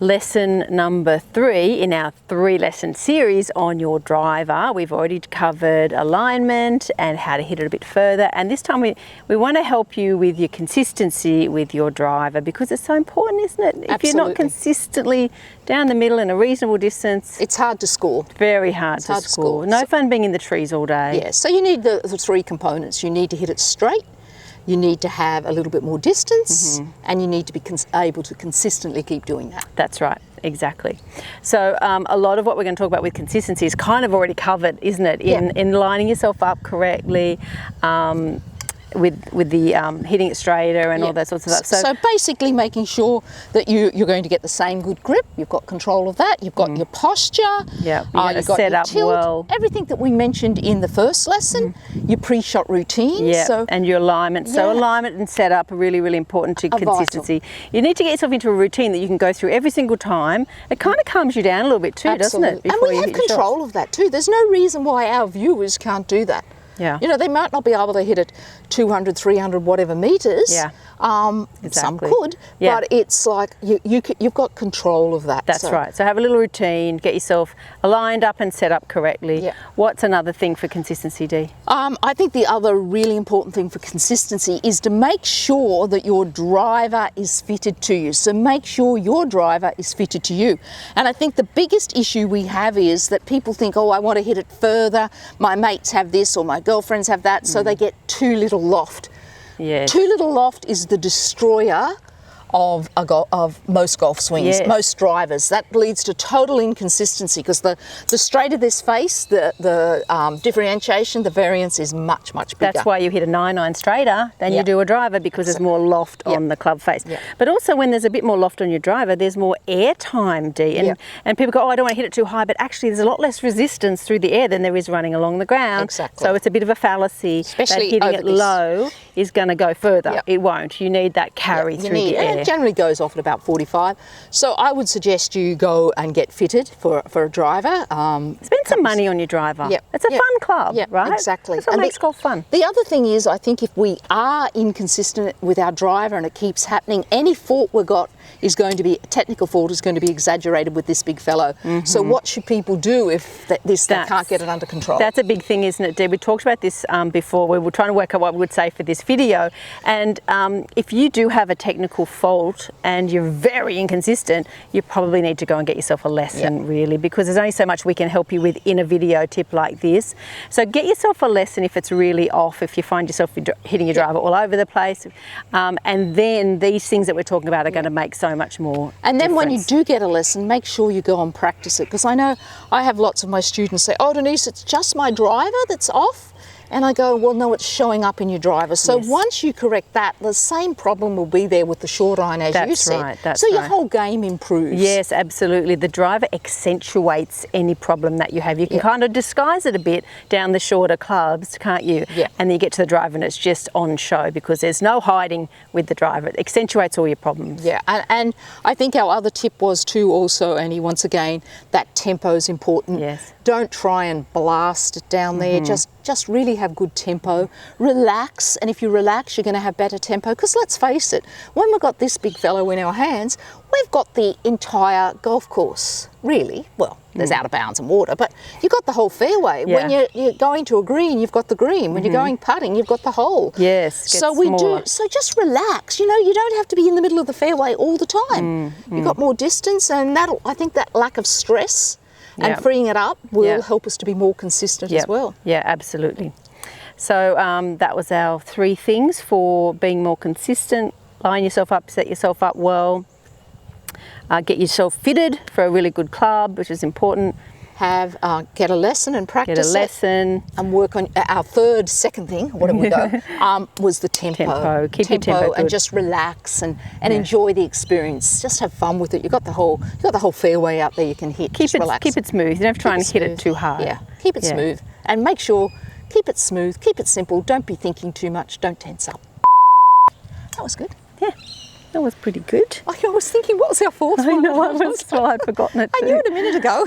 lesson number 3 in our 3-lesson series on your driver. We've already covered alignment and how to hit it a bit further, and this time we want to help you with your consistency with your driver, because it's so important, isn't it? If you're not consistently down the middle in a reasonable distance, it's hard to score. Very hard to score. No fun being in the trees all day. Yeah, so you need the 3 components. You need to hit it straight, you need to have a little bit more distance, and you need to be able to consistently keep doing that. That's right, exactly. So a lot of what we're going to talk about with consistency is kind of already covered, isn't it? In lining yourself up correctly, with the hitting it straighter and all that sorts of stuff. So basically making sure that you're going to get the same good grip, you've got control of that, you've got your posture, you've got set up tilt, well. Everything that we mentioned in the first lesson, your pre-shot routine. And your alignment. So alignment and setup are really, really important to consistency. Vital. You need to get yourself into a routine that you can go through every single time. It kind of calms you down a little bit too, doesn't it? And we have control of that too. There's no reason why our viewers can't do that. Yeah. You know, they might not be able to hit it 200, 300, whatever meters. Yeah. Some could, but it's like you've got control of that. That's right. So have a little routine, get yourself aligned up and set up correctly. Yeah. What's another thing for consistency, Dee? I think the other really important thing for consistency is to make sure that your driver is fitted to you. So make sure your driver is fitted to you. And I think the biggest issue we have is that people think, oh, I want to hit it further. My mates have this or my girlfriends have that, so they get too little loft. Yes. Too little loft is the destroyer of most golf swings, most drivers. That leads to total inconsistency, because the straighter this face, the differentiation, the variance is much, much bigger. That's why you hit a 9-9 straighter than you do a driver, because there's more loft on the club face. But also when there's a bit more loft on your driver, there's more air time, Dee. And people go, oh, I don't want to hit it too high, but actually there's a lot less resistance through the air than there is running along the ground. Exactly. So it's a bit of a fallacy, especially that hitting it low is going to go further. It won't. You need that carry through the air. It generally goes off at about 45. So I would suggest you go and get fitted for a driver. Spend some money on your driver. It's a fun club, right? Exactly. That's what makes golf fun. The other thing is, I think if we are inconsistent with our driver and it keeps happening, any fault we've got is going to be, a technical fault is going to be exaggerated with this big fellow. So what should people do if they can't get it under control? That's a big thing, isn't it, Dee? We talked about this before. We were trying to work out what we would say for this video. And if you do have a technical fault and you're very inconsistent, you probably need to go and get yourself a lesson, really, because there's only so much we can help you with in a video tip like this. So get yourself a lesson if it's really off, if you find yourself hitting your driver all over the place. And then these things that we're talking about are going to make so much more And then difference. when you do get a lesson, make sure you go and practice it, because I know I have lots of my students say, oh, Dennise, it's just my driver that's off. And I go, well, no, it's showing up in your driver. So once you correct that, the same problem will be there with the short iron, as you said. So your whole game improves. Yes, absolutely. The driver accentuates any problem that you have. You can kind of disguise it a bit down the shorter clubs, can't you? And then you get to the driver and it's just on show, because there's no hiding with the driver. It accentuates all your problems. And I think our other tip was too also, Annie, once again, that tempo is important. Don't try and blast it down there. Just really have good tempo. Relax, and if you relax, you're going to have better tempo. Because let's face it, when we've got this big fellow in our hands, we've got the entire golf course, really. Well, there's out of bounds and water, but you've got the whole fairway. When you're going to a green, you've got the green. When you're going putting, you've got the hole. So just relax. You know, you don't have to be in the middle of the fairway all the time. You've got more distance, and I think that lack of stress and freeing it up will help us to be more consistent as well. Yeah, absolutely. So that was our 3 things for being more consistent. Line yourself up, set yourself up well. Get yourself fitted for a really good club, which is important. Get a lesson and practice Get a lesson. And work on our second thing, whatever we go, was the tempo. Keep your tempo good. And just relax and enjoy the experience. Just have fun with it. You've got the whole fairway out there you can hit. Keep it smooth. You don't have to try and hit it too hard. Keep it smooth. And make sure, keep it smooth, keep it simple. Don't be thinking too much. Don't tense up. That was good. Yeah. That was pretty good. I was thinking, what was our fourth one? I know, I'd forgotten it too. I knew it a minute ago.